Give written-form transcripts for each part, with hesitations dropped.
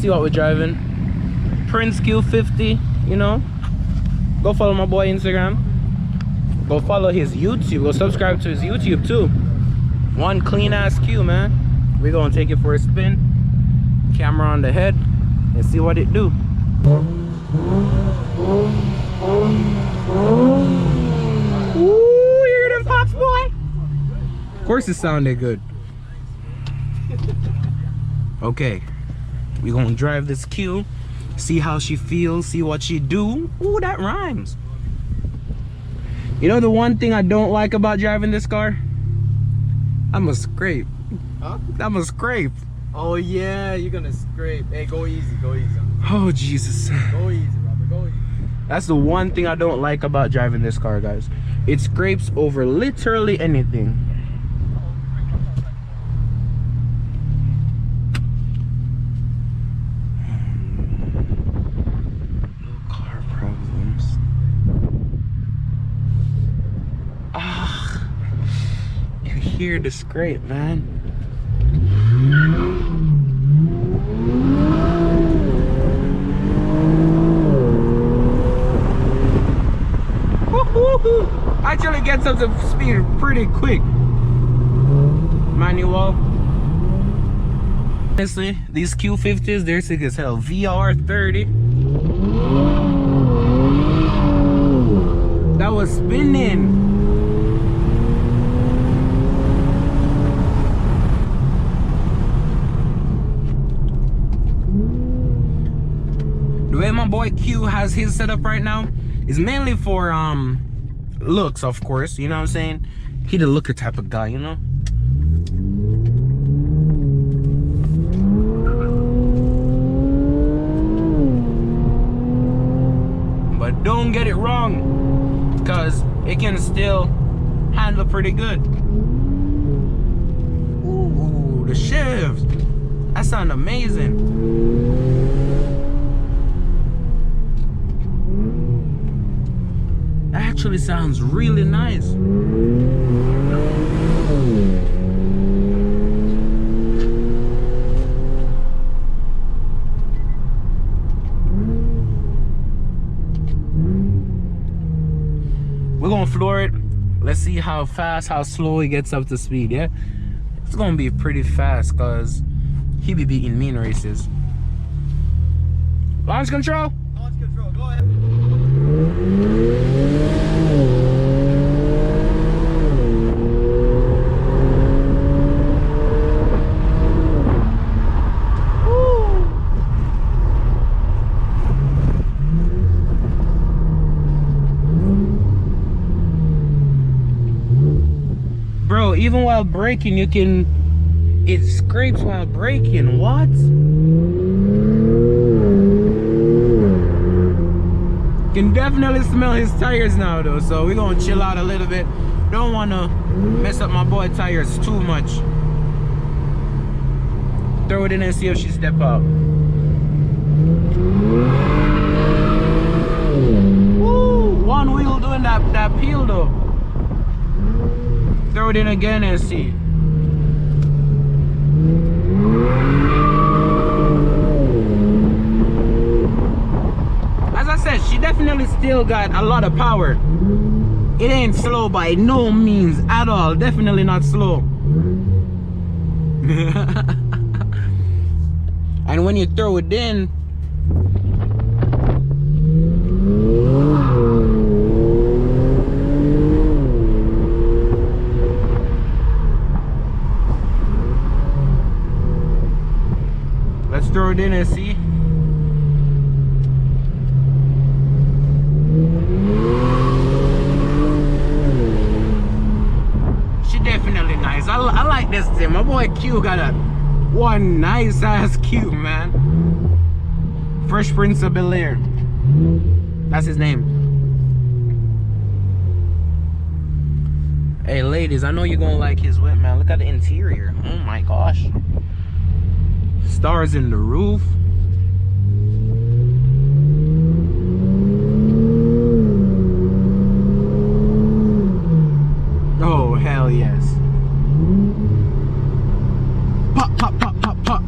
see what we're driving. Prince Q50, you know. Go follow my boy Instagram. Go follow his YouTube. Go subscribe to his YouTube too. One clean ass Q, man. We're gonna take it for a spin. Camera on the head and see what it do. Ooh, you hear them pops, boy? Of course it sounded good. Okay, we gonna drive this Q, see how she feels, see what she do. Ooh, that rhymes. You know the one thing I don't like about driving this car? I'm a scrape. Huh? I'm a scrape. Oh yeah, you're gonna scrape. Hey, go easy, go easy. Oh Jesus. Go easy, Robert, go easy. That's the one thing I don't like about driving this car, guys. It scrapes over literally anything. Hear the scrape, man. Actually gets up to speed pretty quick. Manual. Honestly, these Q50s, they're sick as hell. VR30. That was spinning. The way my boy Q has his setup right now is mainly for looks, of course, you know what I'm saying? He the looker type of guy, you know? But don't get it wrong, because it can still handle pretty good. Ooh, the shifts. That sounds amazing. Actually sounds really nice. We're gonna floor it. Let's see how fast, how slow he gets up to speed. Yeah, it's gonna be pretty fast because he be beating me in races. Launch control. Launch control, go ahead. Bro, even while braking, it scrapes while braking. What? Can definitely smell his tires now though, so we're gonna chill out a little bit. Don't wanna mess up my boy tires too much. Throw it in and see if she step up. Woo! One wheel doing that peel though. Throw it in again and see. As I said, she definitely still got a lot of power. It ain't slow by no means at all. Definitely not slow. And when you throw it in, let's throw it in and see. She definitely nice. I like this thing. My boy Q got one nice ass Q, man. Fresh Prince of Bel-Air. That's his name. Hey ladies, I know you're gonna like his whip, man. Look at the interior. Oh my gosh. Stars in the roof. Oh hell yes. Pop pop pop pop pop.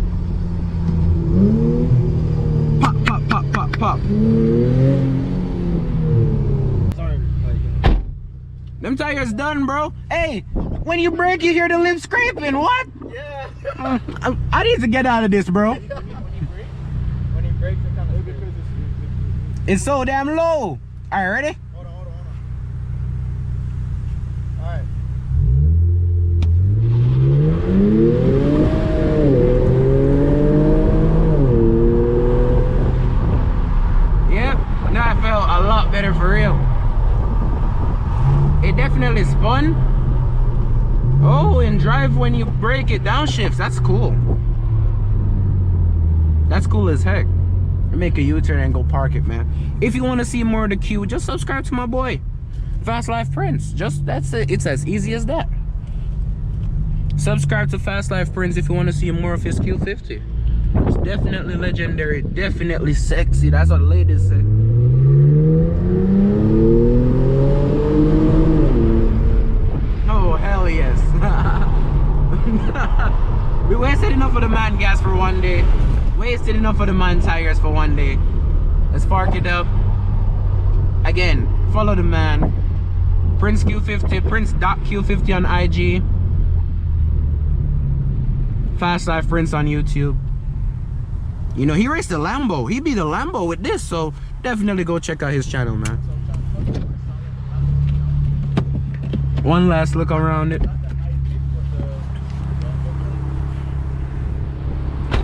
Them tires done, bro. Hey, when you brake, you hear the lip scraping. What? Yeah. I need to get out of this, bro. When he brakes, it kind of because It's so damn low. All right, ready? Hold on. All right. Yep. Now I felt a lot better for real. It definitely spun. Oh, and drive when you brake it downshifts. That's cool. That's cool as heck. Make a U-turn and go park it, man. If you want to see more of the Q, just subscribe to my boy Fast Life Prince. Just that's it. It's as easy as that. Subscribe to Fast Life Prince if you want to see more of his Q50. It's definitely legendary, definitely sexy. That's what the ladies say. Oh hell yes. We wasted enough of the man gas for one day. Wasted enough of the man tires for one day. Let's spark it up. Again, follow the man. Prince Q50, Prince.Q50 on IG. Fast Life Prince on YouTube. You know, he raced the Lambo. He beat the Lambo with this, so definitely go check out his channel, man. One last look around it.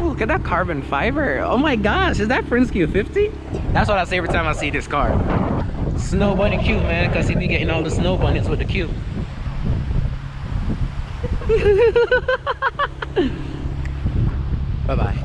Look at that carbon fiber. Oh my gosh, is that Prince Q50? That's what I say every time I see this car. Snow bunny Q, man, because he be getting all the snow bunnies with the Q. Bye-bye.